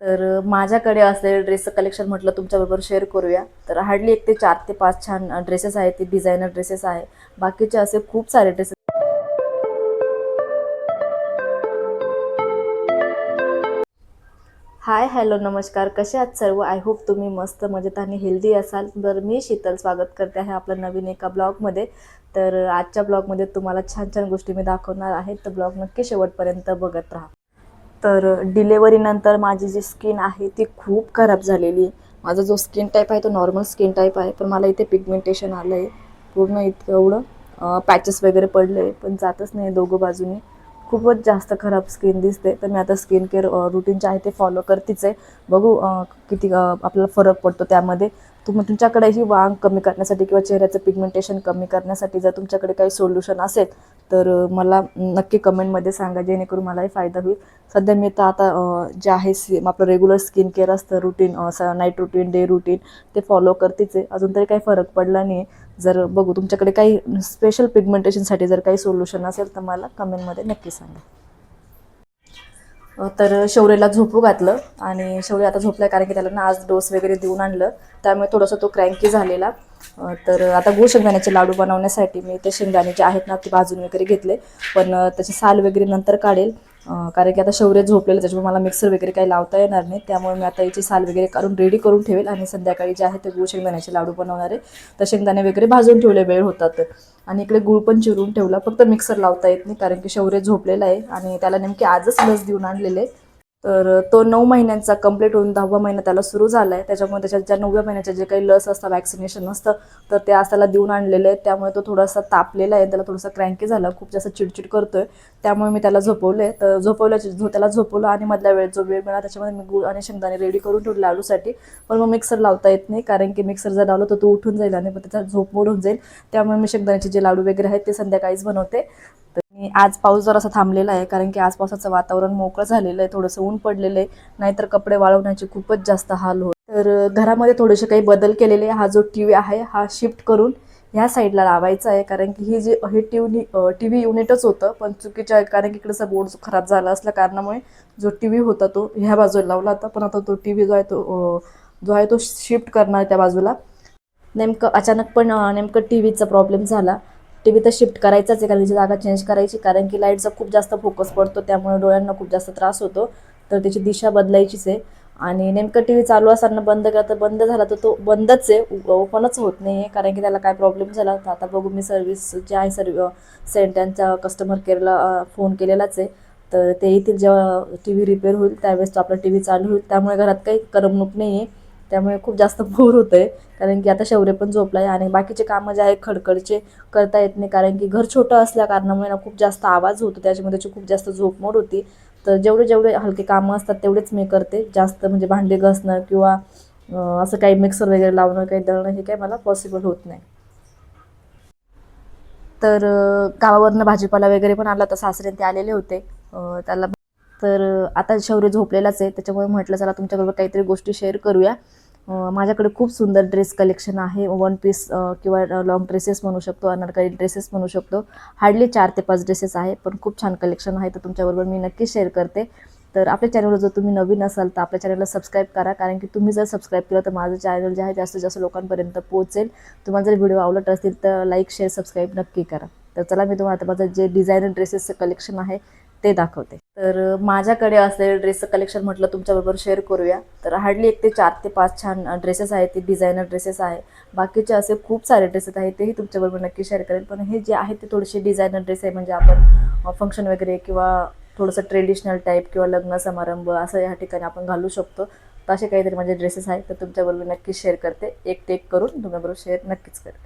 माझ्याकडे असलेले ड्रेसचं कलेक्शन म्हटलं तुमच्याबरोबर शेअर करूया. तर हार्डली 1 ते 4 ते 5 छान ड्रेसेस आहेत, ते डिझायनर ड्रेसेस आहे. बाकीचे असे खूप सारे ड्रेसेस. हाय, हॅलो, नमस्कार. कसे आहात सर्व? आय होप तुम्ही मस्त मजेत आणि हेल्दी असाल. तर मी शीतल स्वागत करते आहे आपलं नवीन एका ब्लॉगमध्ये. आजच्या ब्लॉगमध्ये तुम्हाला छान छान गोष्टी मी दाखवणार आहे. तर ब्लॉग नक्की शेवटपर्यंत बघत राहा. डिलेवरीनंतर माझी जी स्किन आहे ती खूप खराब झालेली आहे. माझा जो स्किन टाईप आहे तो नॉर्मल स्किन टाईप आहे, पण मला इथे पिगमेंटेशन आलं आहे पूर्ण. इतकं एवढं पॅचेस वगैरे पडले, पण जातच नाही दोघं बाजूनी. खूपच जास्त खराब स्किन दिसते. तर मी आता स्किन केअर रूटीन जे आहे ते फॉलो करतेच आहे. बघू किती आपल्याला फरक पडतो त्यामध्ये. तुमच्याकडे ही वांग कमी करण्यासाठी किंवा चेहऱ्याचं पिगमेंटेशन कमी करण्यासाठी जर तुमच्याकडे काही सोल्युशन असेल तर मला नक्की कमेंटमध्ये सांगा, जेणेकरून मलाही फायदा होईल. सध्या मी तर आता जे आहे आपलं रेग्युलर स्किन केअर असतं routine, night routine, day routine, ते फॉलो करतेच आहे. अजून तरी काही फरक पडला नाही. जर बघू तुमच्याकडे काही स्पेशल पिगमेंटेशनसाठी जर काही सोल्युशन असेल तर मला कमेंटमध्ये नक्की सांगा. शौर्यला झोपू घातलं आणि शौर्य आता झोपला, कारण की त्याला ना आज डोस वगैरे देऊन आणलं, त्यामुळे थोडासा तो क्रँकी झालेला. आता गूळ शेंगदाण्याचे लाडू बनवण्यासाठी मी ते शेंगदाणे जे आहेत ना ते भाजून वगैरे घेतले, पण त्याची साल वगैरे नंतर काढेल. कारण की आता शौर्य झोपलेलं, त्याच्यामुळे मला मिक्सर वगैरे काही लावता येणार नाही. त्यामुळे मी आता याची साल वगैरे काढून रेडी करून ठेवेल आणि संध्याकाळी जे आहे ते गूळ शेंगदाण्याचे लाडू बनवणार आहे. तर शेंगदाणे वगैरे भाजून ठेवले, वेळ होतात. आणि इकडे गूळ पण चिरून ठेवला, फक्त मिक्सर लावता येत नाही कारण की शौर्य झोपलेला आहे आणि त्याला नेमकी आजच लस देऊन आणलेले. तो 9 महिन्यांचा कंप्लीट होऊन 10वा महिना त्याला सुरू झाला आहे. त्याच्यामुळे त्याच्या ज्या 9व्या महिन्याच्या जे काही लस असतं, वॅक्सिनेशन असतं, तर ते आज त्याला देऊन आणलेलं आहे. त्यामुळे तो थोडासा तापलेला आहे, त्याला थोडासा क्रँकी झाला, खूप जास्त चिडचिड करतोय. त्यामुळे मी त्याला झोपवले. त्याला झोपवलं आणि मधल्या वेळेत जो वेळ मिळाला त्याच्यामध्ये मी गूळ आणि शेंगदाणे रेडी करून ठेवले लाडूसाठी. पण मग मिक्सर लावता येत नाही, कारण की मिक्सर जर लावलं तर तो उठून जाईल आणि त्याचा झोप मोड होऊन जाईल. त्यामुळे मी शेंगदाण्याचे जे लाडू वगैरे आहेत ते संध्याकाळीच बनवते. आज पाऊस जरासा थांबलेला आहे, कारण की आज पावसाचं वातावरण मोकळं झालेलं आहे, थोडंसं ऊन पडलेलं आहे. नाहीतर कपडे वाळवण्याचे खूपच जास्त हाल होत. घरामध्ये थोडेसे काही बदल केलेले. हा जो टी व्ही आहे हा शिफ्ट करून ह्या साईडला लावायचा आहे, कारण की हे टी व्ही युनिटच होतं, पण चुकीच्या, कारण की इकडचा बोर्ड खराब झाला असल्या कारणामुळे जो टी व्ही होता तो ह्या बाजूला लावला होता. पण आता तो टी व्ही जो आहे तो शिफ्ट करणार त्या बाजूला. नेमकं अचानक पण नेमकं टी व्हीचा प्रॉब्लेम झाला. टी व्ही तर शिफ्ट करायचाच आहे, कारण त्याची जागा चेंज करायची, कारण की लाईटचा खूप जास्त फोकस पडतो, त्यामुळे डोळ्यांना खूप जास्त त्रास होतो. तर त्याची दिशा बदलायचीच आहे. आणि नेमकं टी व्ही चालू असताना बंद झाला तर तो बंदच आहे, ओपनच होत नाही आहे, कारण की त्याला काय प्रॉब्लेम झाला. तर आता बघू, मी सर्व्हिस जे आहे त्यांच्या कस्टमर केअरला फोन केलेलाच आहे. तर ते येतील, जेव्हा टी व्ही रिपेअर होईल त्यावेळेस तो आपला टी व्ही चालू होईल. त्यामुळे घरात काही करमणूक नाही आहे, त्यामुळे खूप जास्त बोर होतं आहे. कारण की आता शौर्य पण झोपला आहे आणि बाकीचे कामं जे आहे खडखडचे करता येत नाही, कारण की घर छोटं असल्या कारणामुळे ना खूप जास्त आवाज होतो, त्याच्यामुळे त्याची खूप जास्त झोपमोड होती. तर जेवढे जेवढे हलके कामं असतात तेवढेच मी करते. जास्त म्हणजे भांडे घासणं किंवा असं काही मिक्सर वगैरे लावणं, काही दळणं, हे काही मला पॉसिबल होत नाही. गावावरनं भाजीपाला वगैरे पण आला, तर सासरे ते आलेले होते. त्याला आता शौर्य झोपलेलाच आहे, त्याच्यामुळे म्हटलं चला तुमच्याबरोबर काहीतरी गोष्टी शेअर करूया. माझ्याकडे खूप सुंदर ड्रेस कलेक्शन आहे. वन पीस किंवा लॉंग ड्रेसेस म्हणू शकतो, अनारकली ड्रेसेस म्हणू शकतो. हार्डली 4 ते 5 ड्रेसेस आहे, पण खूप छान कलेक्शन आहे. तर तुमच्याबरोबर मी नक्की शेअर करते. आपल्या चॅनलवर जर तुम्ही नवीन असाल तर आपल्या चॅनलला सबस्क्राईब करा, कारण की तुम्ही जर सबस्क्राईब केलं तर माझं चॅनल जे आहे जास्तीत जास्त लोकांपर्यंत पोहोचेल. तुम्हाला जर व्हिडिओ आवडत असतील तर लाईक, शेअर, सबस्क्राईब नक्की करा. तर चला, मी तुम्हाला आता माझं जे डिझायनर ड्रेसेसचं कलेक्शन आहे ते दाखवते. माझ्याकडे असलेले ड्रेसचं कलेक्शन म्हटलं तुमच्याबरोबर शेअर करूया. हार्डली 1 ते 4 ते 5 छान ड्रेसेस आहेत, ते डिझायनर ड्रेसेस आहे. बाकीचे असे खूप सारे ड्रेसेस आहेत, तेही तुमच्याबरोबर नक्की शेअर करेल. पण हे जे आहे ते थोडेसे डिझायनर ड्रेस आहे, म्हणजे आपण फंक्शन वगैरे किंवा थोडंसं ट्रेडिशनल टाईप किंवा लग्न समारंभ असं ह्या ठिकाणी आपण घालू शकतो. तर असे काहीतरी माझे ड्रेसेस आहेत, तर तुमच्याबरोबर नक्कीच शेअर करते. एक टेक करून तुमच्याबरोबर शेअर नक्कीच करेल.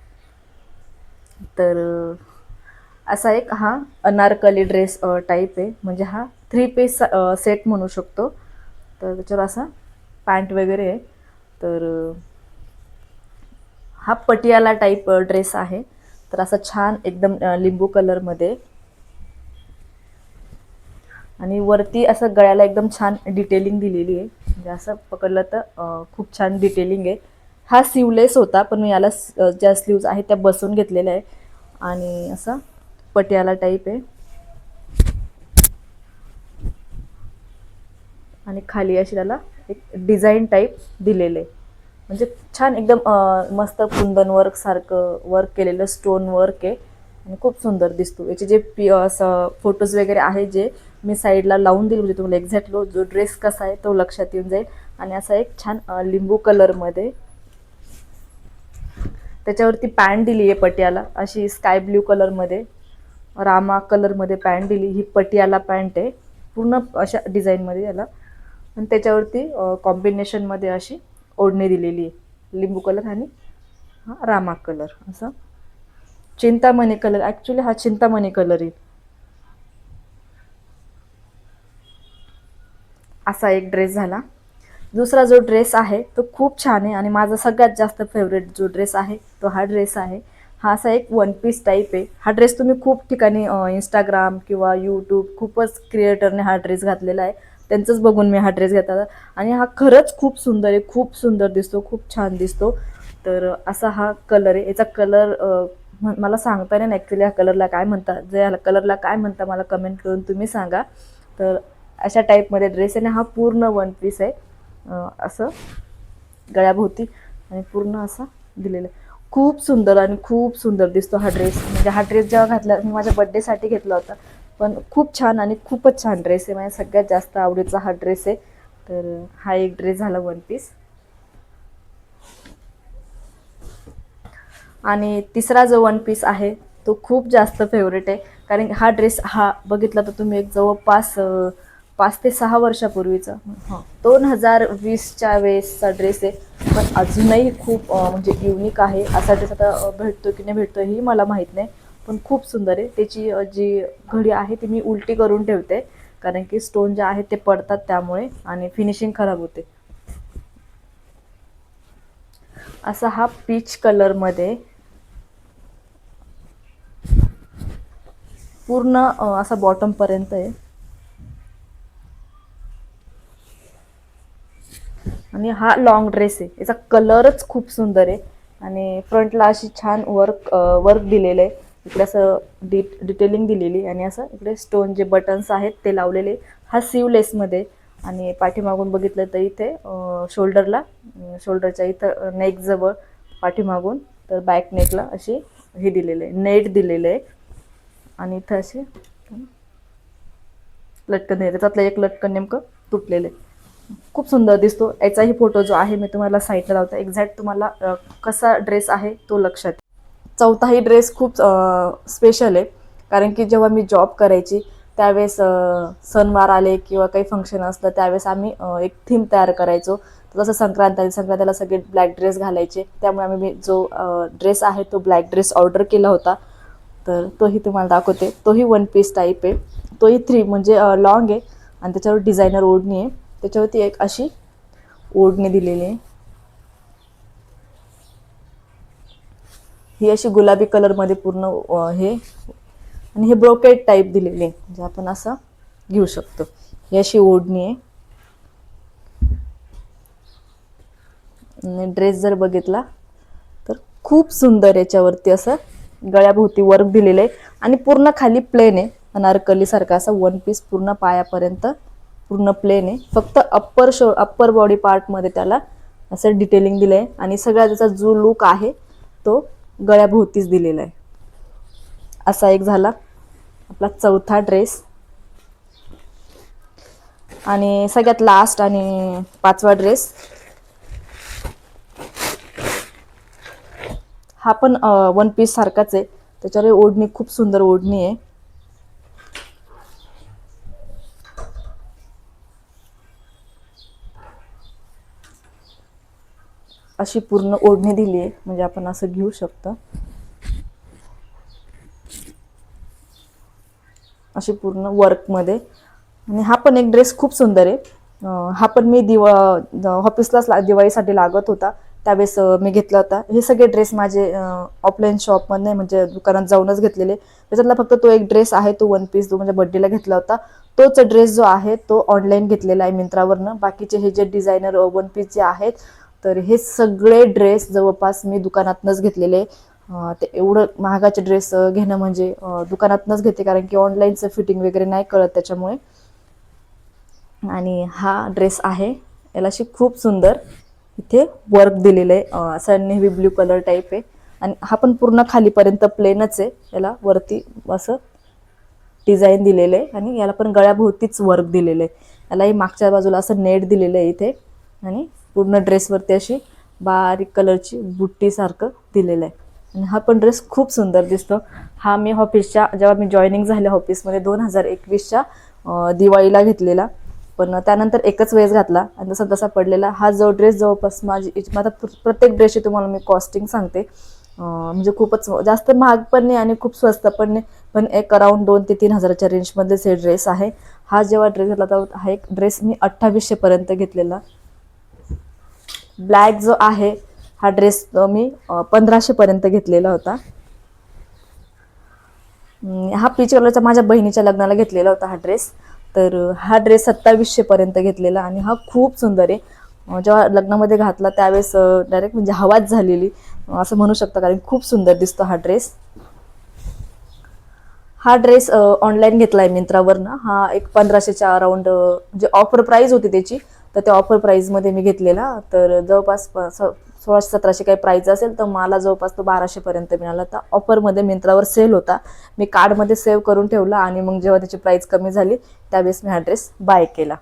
असा एक हा अनारकली ड्रेस टाईप आहे, म्हणजे हा 3 पीस सेट म्हणू शकतो. त्याच्यावर असा पॅन्ट वगैरे आहे. हा पटियाला टाईप ड्रेस आहे. असा छान एकदम लिंबू कलरमध्ये, आणि वरती असं गळ्याला एकदम छान डिटेलिंग दिलेली आहे, म्हणजे असं पकडलं तर खूप छान डिटेलिंग आहे. हा स्लीवलेस होता, पण मी याला ज्या स्लीव्ज आहेत त्या बसवून घेतलेल्या आहे. आणि असा पटियाला टाईप आहे, आणि खाली अशी त्याला एक डिझाईन टाईप दिलेले, म्हणजे छान एकदम मस्त कुंदन वर्क सारखं वर्क केलेलं स्टोन वर्क आहे आणि खूप सुंदर दिसतो. याचे जे असं फोटोज वगैरे आहे जे मी साईडला लावून दिले, म्हणजे तुम्हाला एक्झॅक्ट जो ड्रेस कसा आहे तो लक्षात येऊन जाईल. आणि असा एक छान लिंबू कलरमध्ये त्याच्यावरती पॅन्ट दिली आहे पटियाला, अशी स्काय ब्ल्यू कलरमध्ये रामा कलरमध्ये पॅन्ट दिली. ही पटियाला पॅन्ट आहे पूर्ण अशा डिझाईनमध्ये याला, आणि त्याच्यावरती कॉम्बिनेशनमध्ये अशी ओढणी दिलेली आहे लिंबू कलर आणि हा रामा कलर, असं चिंतामणी कलर. ॲक्च्युली हा चिंतामणी कलर आहे. असा एक ड्रेस झाला. दुसरा जो ड्रेस आहे तो खूप छान आहे आणि माझा सगळ्यात जास्त फेवरेट जो ड्रेस आहे तो हा ड्रेस आहे. हा असा एक वन पीस टाईप आहे. हा ड्रेस तुम्ही खूप ठिकाणी इंस्टाग्राम किंवा यूट्यूब खूपच क्रिएटरने हा ड्रेस घातलेला आहे, त्यांचंच बघून मी हा ड्रेस घेतला आणि हा खरंच खूप सुंदर आहे, खूप सुंदर दिसतो, खूप छान दिसतो. तर असा हा कलर आहे. याचा कलर मला सांगता नाही ॲक्च्युली ह्या कलरला काय म्हणतात, जर ह्या कलरला काय म्हणता मला कमेंट करून तुम्ही सांगा. तर अशा टाईपमध्ये ड्रेस आहे आणि हा पूर्ण वन पीस आहे, असं गळ्याभोवती आणि पूर्ण असा दिलेलं आहे. खूप सुंदर आणि खूप सुंदर दिसतो हा ड्रेस. म्हणजे हा ड्रेस जेव्हा घातला मी माझ्या बड्डेसाठी घेतला होता, पण खूप छान आणि खूपच छान ड्रेस आहे. माझ्या सगळ्यात जास्त आवडीचा हा ड्रेस आहे. तर हा एक ड्रेस झाला वन पीस. आणि तिसरा जो वन पीस आहे तो खूप जास्त फेवरेट आहे, कारण हा ड्रेस हा बघितला तर तुम्ही एक जवळपास 5 ते 6 वर्षापूर्वीचा, हां 2020च्या वेळेसचा ड्रेस आहे. पण अजूनही खूप म्हणजे युनिक आहे. असा ड्रेस आता भेटतो की नाही भेटतो ही मला माहीत नाही, पण खूप सुंदर आहे. त्याची जी घडी आहे ती मी उलटी करून ठेवते, कारण की स्टोन जे आहेत ते पडतात त्यामुळे आणि फिनिशिंग खराब होते. असा हा पीच कलरमध्ये पूर्ण असा बॉटमपर्यंत आहे आणि हा लॉंग ड्रेस आहे. याचा कलरच खूप सुंदर आहे आणि फ्रंटला अशी छान वर्क दिलेलं आहे. इकडे असं डिटेलिंग दिलेली आणि असं इकडे स्टोन जे बटन्स आहेत ते लावलेले. हा सिवलेसमध्ये आणि पाठीमागून बघितलं तर इथे शोल्डरच्या इथं नेकजवळ पाठीमागून तर बॅक नेकला अशी हे दिलेलं आहे, नेट दिलेलं आहे आणि इथं असे लटकन आहे. त्याच्यातलं एक लटकन नेमकं तुटलेलं आहे. खूप सुंदर दिसतो. याचाही फोटो जो आहे मी तुम्हाला साईडला लावतो, एक्झॅक्ट तुम्हाला कसा ड्रेस आहे तो लक्षात. चौथाही ड्रेस खूप स्पेशल आहे, कारण की जेव्हा मी जॉब करायची त्यावेळेस सणवार आले किंवा काही फंक्शन असलं त्यावेळेस आम्ही एक थीम तयार करायचो. जसं संक्रांतीला सगळे ब्लॅक ड्रेस घालायचे, त्यामुळे मी जो ड्रेस आहे तो ब्लॅक ड्रेस ऑर्डर केला होता. तर तोही तुम्हाला दाखवते. तोही वन पीस टाईप आहे. तोही म्हणजे लॉंग आहे आणि त्याच्यावर डिझायनर ओढणी आहे. त्याच्यावरती एक अशी ओढणी दिलेली आहे. ही अशी गुलाबी कलरमध्ये पूर्ण हे आणि हे ब्रोकेड टाईप दिलेले आहे, म्हणजे आपण असं घेऊ शकतो. ही अशी ओढणी आहे. ड्रेस जर बघितला तर खूप सुंदर याच्यावरती असं गळ्याभोवती वर्क दिलेलं आहे आणि पूर्ण खाली प्लेन आहे. अनारकलीसारखा असा वन पीस पूर्ण पायापर्यंत पूर्ण प्लेन आहे. फक्त अप्पर बॉडी पार्टमध्ये त्याला असं डिटेलिंग दिलं आहे आणि सगळा त्याचा जो लुक आहे तो गळ्याभोवतीच दिलेला आहे. असा एक झाला आपला चौथा ड्रेस. आणि सगळ्यात लास्ट आणि पाचवा ड्रेस, हा पण वन पीस सारखाच आहे. त्याच्यावर ओढणी खूप सुंदर ओढणी आहे. अशी पूर्ण ओढणी दिली आहे, म्हणजे आपण असं घेऊ शकतो. अशी पूर्ण वर्कमध्ये. आणि हा पण एक ड्रेस खूप सुंदर आहे. हा पण मी ऑफिसलाच दिवाळीसाठी लागत होता त्यावेळेस मी घेतला होता. हे सगळे ड्रेस माझे ऑफलाईन शॉपमध्ये म्हणजे दुकानात जाऊनच घेतलेले. त्याच्यातला फक्त तो एक ड्रेस आहे तो वन पीस जो म्हणजे बड्डेला घेतला होता. तोच ड्रेस जो आहे तो ऑनलाईन घेतलेला आहे मिंत्रावरनं. बाकीचे हे जे डिझायनर वन पीस जे आहेत तर हे सगळे ड्रेस जवळपास मी दुकानातनंच घेतलेले. ते एवढं महागाचे ड्रेस घेणं म्हणजे दुकानातनंच घेते, कारण की ऑनलाईनचं फिटिंग वगैरे नाही कळत त्याच्यामुळे. आणि हा ड्रेस आहे याला अशी खूप सुंदर इथे वर्क दिलेलं आहे, असं नेव्ही ब्ल्यू कलर टाईप आहे. आणि हा पण पूर्ण खालीपर्यंत प्लेनच आहे. याला वरती असं डिझाईन दिलेलं आहे आणि याला पण गळ्याभोवतीच वर्क दिलेलं आहे. यालाही मागच्या बाजूला असं नेट दिलेलं आहे इथे आणि पूर्ण ड्रेसवरती अशी बारीक कलरची बुट्टी सारखं दिलेलं आहे. आणि हा पण ड्रेस खूप सुंदर दिसतो. हा मी ऑफिसच्या जेव्हा मी जॉईनिंग झाले ऑफिसमध्ये 2021च्या दिवाळीला घेतलेला, पण त्यानंतर एकच वेळेस घातला आणि तसा तसा पडलेला. हा जो ड्रेस जवळपास माझा प्रत्येक ड्रेसची तुम्हाला मी कॉस्टिंग सांगते. म्हणजे खूपच जास्त महाग पण नाही आणि खूप स्वस्त पण नाही, पण एक अराउंड 2 ते 3 हजाराच्या रेंजमध्येच हे ड्रेस आहे. हा जेव्हा ड्रेस घेतला तर हा एक ड्रेस मी 2800 पर्यंत घेतलेला. ब्लॅक जो आहे हा ड्रेस मी 1500 पर्यंत घेतलेला होता. हा पीच कलरचा माझ्या बहिणीच्या लग्नाला घेतलेला होता हा ड्रेस. तर हा ड्रेस 2700 पर्यंत घेतलेला आणि हा खूप सुंदर आहे. जेव्हा लग्नामध्ये घातला त्यावेळेस डायरेक्ट म्हणजे हवाच झालेली असं म्हणू शकता, कारण खूप सुंदर दिसतो हा ड्रेस. हा ड्रेस ऑनलाईन घेतला आहे मिंत्रावरनं. हा एक 1500च्या अराउंड म्हणजे ऑफर प्राईस होती त्याची, तर त्या ऑफर प्राईजमध्ये मी घेतलेला. तर जवळपास 1600-1700 काही प्राईज असेल, तर मला जवळपास तो 1200 पर्यंत मिळाला. तर ऑफरमध्ये मिंत्रावर सेल होता. मी कार्डमध्ये सेव्ह करून ठेवला आणि मग जेव्हा त्याची प्राईस कमी झाली त्यावेळेस मी हा ड्रेस बाय केला.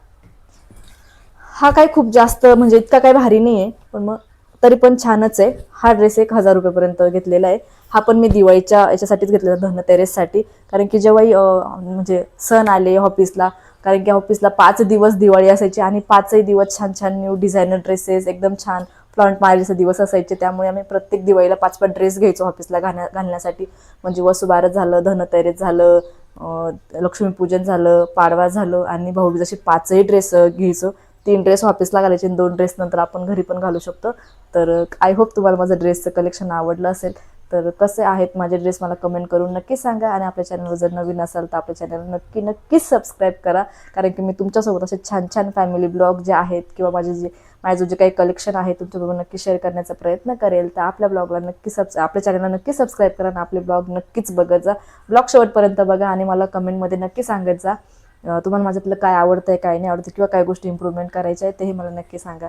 हा काही खूप जास्त म्हणजे इतका काही भारी नाही आहे, पण मग तरी पण छानच आहे. हा ड्रेस 1000 रुपयेपर्यंत घेतलेला आहे. हा पण मी दिवाळीच्या याच्यासाठीच घेतलेला, धनतेरससाठी. कारण की जेव्हाही म्हणजे सण आले ऑफिसला, कारण की ऑफिसला 5 दिवस दिवाळी असायची आणि 5ही दिवस छान छान न्यू डिझायनर ड्रेसेस एकदम छान फ्रंट मारायचे दिवस असायचे. त्यामुळे आम्ही प्रत्येक दिवाळीला 5-5 ड्रेस घ्यायचो ऑफिसला घालण्यासाठी. म्हणजे वसुबारस झालं, धनतेरस झालं, लक्ष्मीपूजन झालं, पाडवा झालं आणि भाऊबीज, असे 5ही ड्रेस घ्यायचो. 3 ड्रेस ऑफिसला घालायचे आणि 2 ड्रेस नंतर आपण घरी पण घालू शकतो. तर आय होप तुम्हाला माझं ड्रेसचं कलेक्शन आवडलं असेल. तर कसे आहेत माझे ड्रेस मला कमेंट करून नक्की सांगा. आणि आपल्या चॅनलवर जर नवीन असाल तर आपल्या चॅनल नक्कीच सबस्क्राईब करा, कारण की मी तुमच्यासोबत असे छान छान फॅमिली ब्लॉग जे आहेत किंवा माझं जे काही कलेक्शन आहे तुमच्याबरोबर नक्की शेअर करण्याचा प्रयत्न करेल. तर आपल्या ब्लॉगला आपल्या चॅनलला नक्की सबस्क्राईब करा आणि आपले ब्लॉग नक्कीच बघत जा. ब्लॉग शेवटपर्यंत बघा आणि मला कमेंटमध्ये नक्की सांगत जा तुम्हाला माझ्यातलं काय आवडतंय, काय नाही आवडतं, किंवा काय गोष्टी इम्प्रूव्हमेंट करायच्या आहे तेही मला नक्की सांगा.